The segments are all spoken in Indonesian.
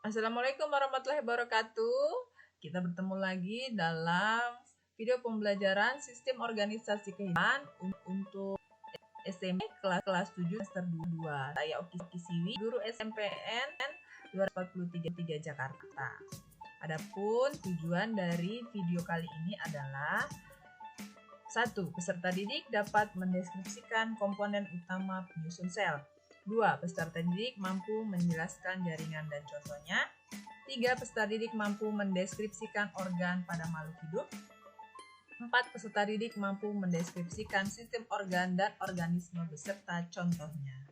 Assalamualaikum warahmatullahi wabarakatuh. Kita bertemu lagi dalam video pembelajaran sistem organisasi kehidupan untuk SMP kelas 7 semester 2. Saya Oki Siwi, guru SMPN 243 Jakarta. Adapun tujuan dari video kali ini adalah 1. Peserta didik dapat mendeskripsikan komponen utama penyusun sel. 2. Peserta didik mampu menjelaskan jaringan dan contohnya. 3. Peserta didik mampu mendeskripsikan organ pada makhluk hidup. 4. Peserta didik mampu mendeskripsikan sistem organ dan organisme beserta contohnya.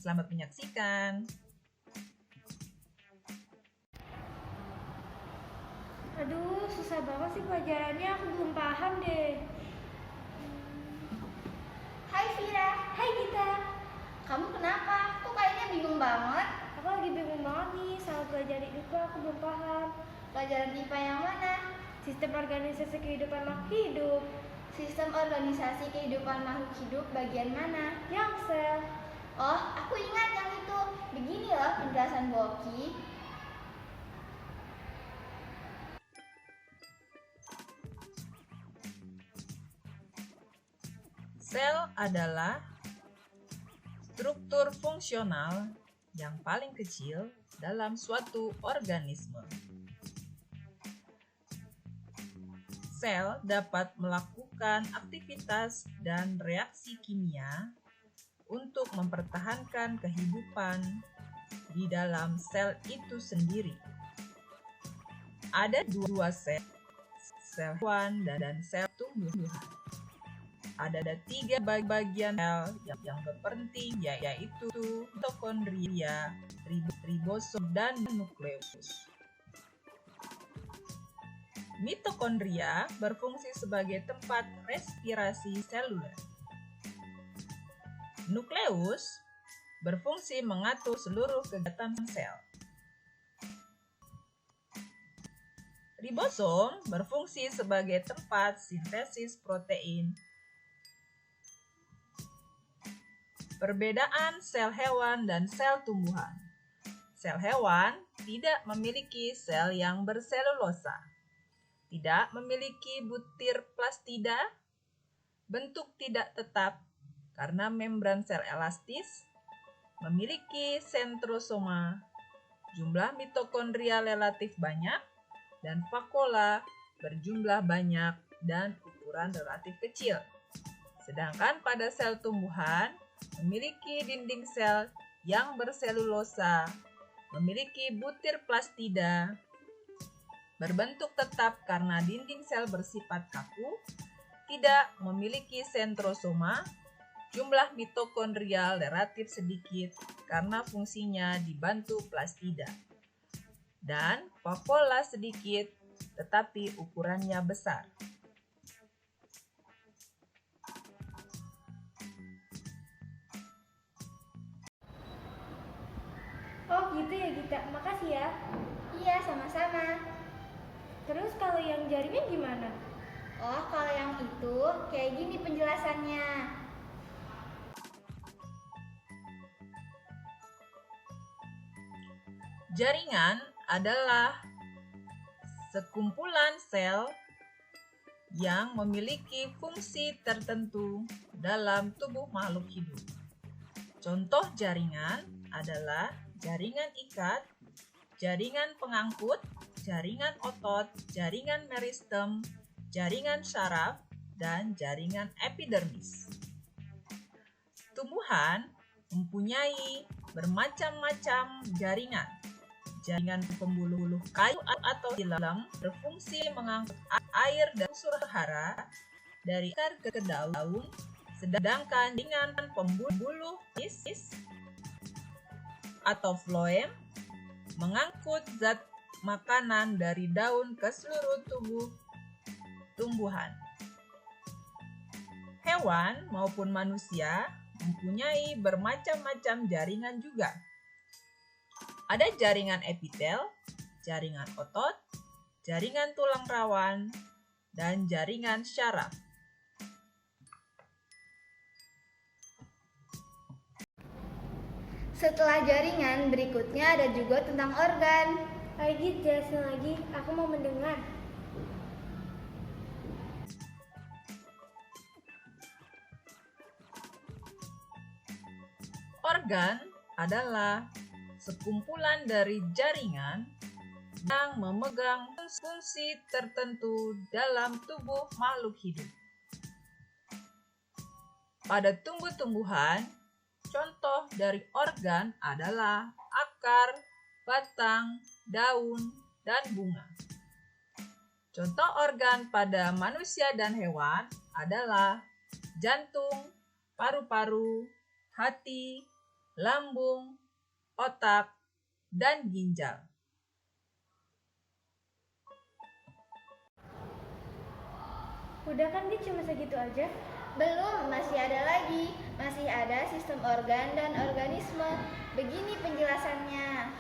Selamat menyaksikan. Aduh, susah banget sih pelajarannya, aku belum paham deh. Hai Vira. Hai Gita, Kamu kenapa? Kok kayaknya bingung banget? aku lagi bingung banget nih sama pelajaran IPA, aku belum paham. Pelajaran IPA yang mana? Sistem organisasi kehidupan makhluk hidup, Sistem organisasi kehidupan makhluk hidup bagian mana? yang sel. Oh, aku ingat yang itu. Begini loh penjelasan Boki. Sel adalah struktur fungsional yang paling kecil dalam suatu organisme. Sel dapat melakukan aktivitas dan reaksi kimia untuk mempertahankan kehidupan di dalam sel itu sendiri. Ada dua sel hewan dan sel tumbuhan. Ada 3 bagian sel yang berpenting, yaitu mitokondria, ribosom, dan nukleus. Mitokondria berfungsi sebagai tempat respirasi seluler. Nukleus berfungsi mengatur seluruh kegiatan sel. Ribosom berfungsi sebagai tempat sintesis protein. Perbedaan sel hewan dan sel tumbuhan. Sel hewan tidak memiliki sel yang berselulosa, tidak memiliki butir plastida, bentuk tidak tetap karena membran sel elastis, memiliki sentrosoma, jumlah mitokondria relatif banyak, dan vakuola berjumlah banyak dan ukuran relatif kecil. Sedangkan pada sel tumbuhan, memiliki dinding sel yang berselulosa, memiliki butir plastida, berbentuk tetap karena dinding sel bersifat kaku, tidak memiliki sentrosoma, jumlah mitokondria relatif sedikit karena fungsinya dibantu plastida, dan vakuola sedikit tetapi ukurannya besar. Oh gitu ya Gita, makasih ya. Iya, sama-sama. Terus kalau yang jaringan gimana? Oh, kalau yang itu kayak gini penjelasannya. Jaringan adalah sekumpulan sel yang memiliki fungsi tertentu dalam tubuh makhluk hidup. Contoh jaringan adalah jaringan ikat, jaringan pengangkut, jaringan otot, jaringan meristem, jaringan syaraf, dan jaringan epidermis. Tumbuhan mempunyai bermacam-macam jaringan. Jaringan pembuluh kayu atau silang berfungsi mengangkut air dan unsur hara dari akar ke daun, sedangkan jaringan pembuluh is atau floem mengangkut zat makanan dari daun ke seluruh tubuh tumbuhan. Hewan maupun manusia mempunyai bermacam-macam jaringan juga. Ada jaringan epitel, jaringan otot, jaringan tulang rawan, dan jaringan syaraf. Setelah jaringan, berikutnya ada juga tentang organ. Lagi jelasin lagi, aku mau mendengar. Organ adalah sekumpulan dari jaringan yang memegang fungsi tertentu dalam tubuh makhluk hidup. Pada tumbuh-tumbuhan, contoh dari organ adalah akar, batang, daun, dan bunga. Contoh organ pada manusia dan hewan adalah jantung, paru-paru, hati, lambung, otak, dan ginjal. Udah kan Dit, cuma segitu aja? Belum, masih ada lagi. Masih ada sistem organ dan organisme. Begini penjelasannya.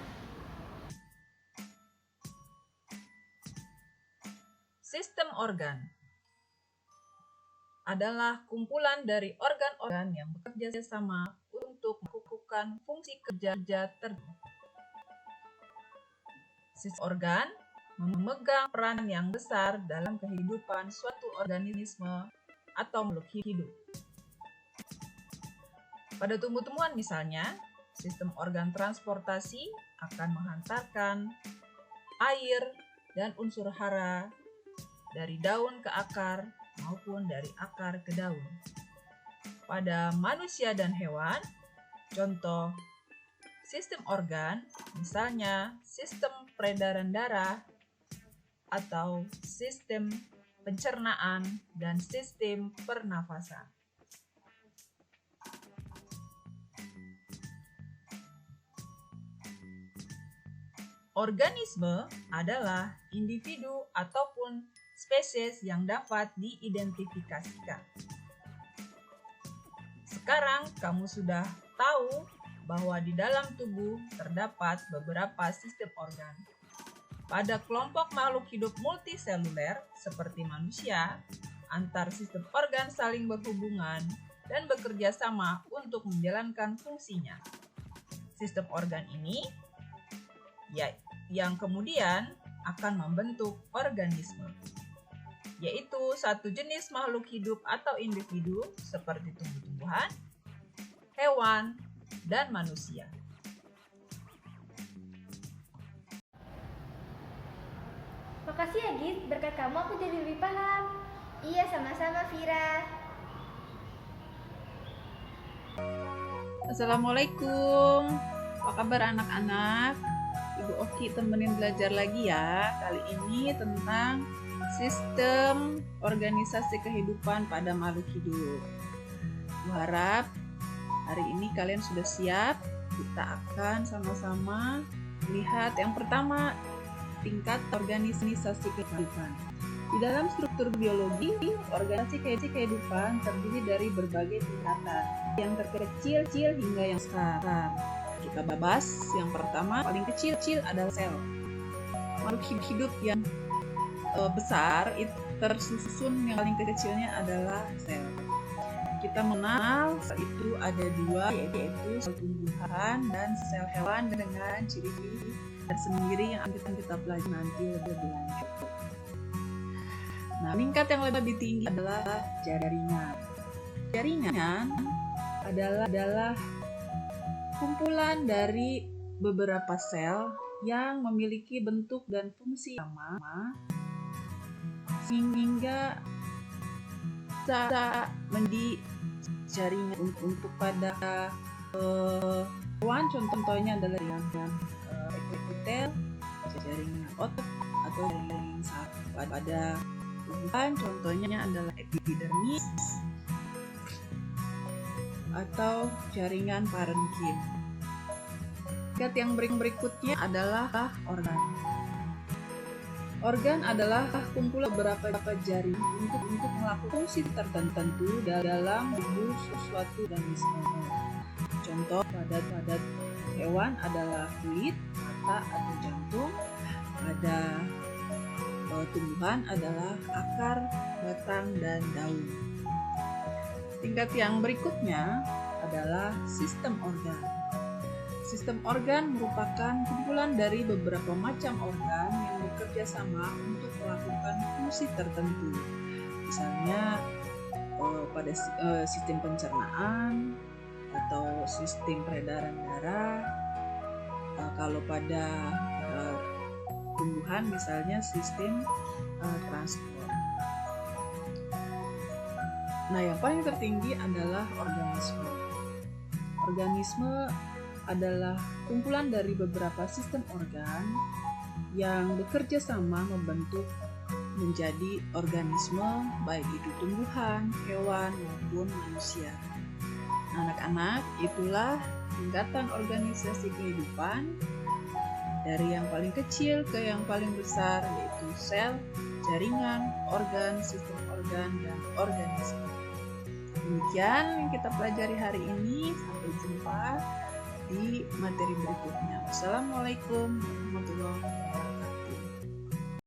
Sistem organ adalah kumpulan dari organ-organ yang bekerja sama untuk melakukan fungsi kerja tertentu. Sistem organ memegang peran yang besar dalam kehidupan suatu organisme atau makhluk hidup. Pada tumbuh-tumbuhan misalnya, sistem organ transportasi akan menghantarkan air dan unsur hara dari daun ke akar maupun dari akar ke daun. Pada manusia dan hewan, contoh sistem organ misalnya sistem peredaran darah atau sistem pencernaan dan sistem pernafasan. Organisme adalah individu ataupun spesies yang dapat diidentifikasikan. Sekarang kamu sudah tahu bahwa di dalam tubuh terdapat beberapa sistem organ. Pada kelompok makhluk hidup multiseluler seperti manusia, antar sistem organ saling berhubungan dan bekerja sama untuk menjalankan fungsinya. Sistem organ ini yang kemudian akan membentuk organisme, yaitu satu jenis makhluk hidup atau individu seperti tumbuh-tumbuhan, hewan, dan manusia. Makasih ya Git, berkat kamu aku jadi lebih paham. Iya, sama-sama Vira. Assalamualaikum, apa kabar anak-anak? Ibu Oki temenin belajar lagi ya. Kali ini tentang sistem organisasi kehidupan pada makhluk hidup. Aku harap hari ini kalian sudah siap. Kita akan sama-sama lihat yang pertama, tingkat organisasi kehidupan. Di dalam struktur biologi, organisasi kehidupan terdiri dari berbagai tingkatan, yang terkecil hingga yang besar. Kita bahas yang pertama, paling kecil adalah sel. Makhluk hidup yang besar itu tersusun, yang paling kecilnya adalah sel. Kita mengenal sel itu ada dua, yaitu sel tumbuhan dan sel hewan dengan ciri-ciri tersendiri yang akan kita pelajari nanti lebih lanjut. Nah, tingkat yang lebih tinggi adalah jaringan. Jaringan adalah kumpulan dari beberapa sel yang memiliki bentuk dan fungsi sama sehingga bisa menjadi jaringan untuk pada hewan. Contohnya adalah jaringan epitel, jaringan otot, atau jaringan saraf. Pada tumbuhan contohnya adalah epidermis atau jaringan parenkim. Tingkat yang berikutnya adalah organ. Organ adalah kumpulan beberapa jaringan untuk melakukan fungsi tertentu dalam tubuh suatu organisme. Contoh pada hewan adalah kulit, mata atau jantung. Pada tumbuhan adalah akar, batang, dan daun. Tingkat yang berikutnya adalah sistem organ. Sistem organ merupakan kumpulan dari beberapa macam organ yang bekerja sama untuk melakukan fungsi tertentu. Misalnya pada sistem pencernaan atau sistem peredaran darah. Kalau pada tumbuhan misalnya sistem transport. Nah, yang paling tertinggi adalah organisme. Organisme adalah kumpulan dari beberapa sistem organ yang bekerja sama membentuk menjadi organisme, baik itu tumbuhan, hewan, maupun manusia. Anak-anak, itulah tingkatan organisasi kehidupan dari yang paling kecil ke yang paling besar, yaitu sel, jaringan, organ, sistem organ, dan organisme. Demikian yang kita pelajari hari ini. Sampai jumpa di materi berikutnya. Wassalamualaikum warahmatullahi wabarakatuh.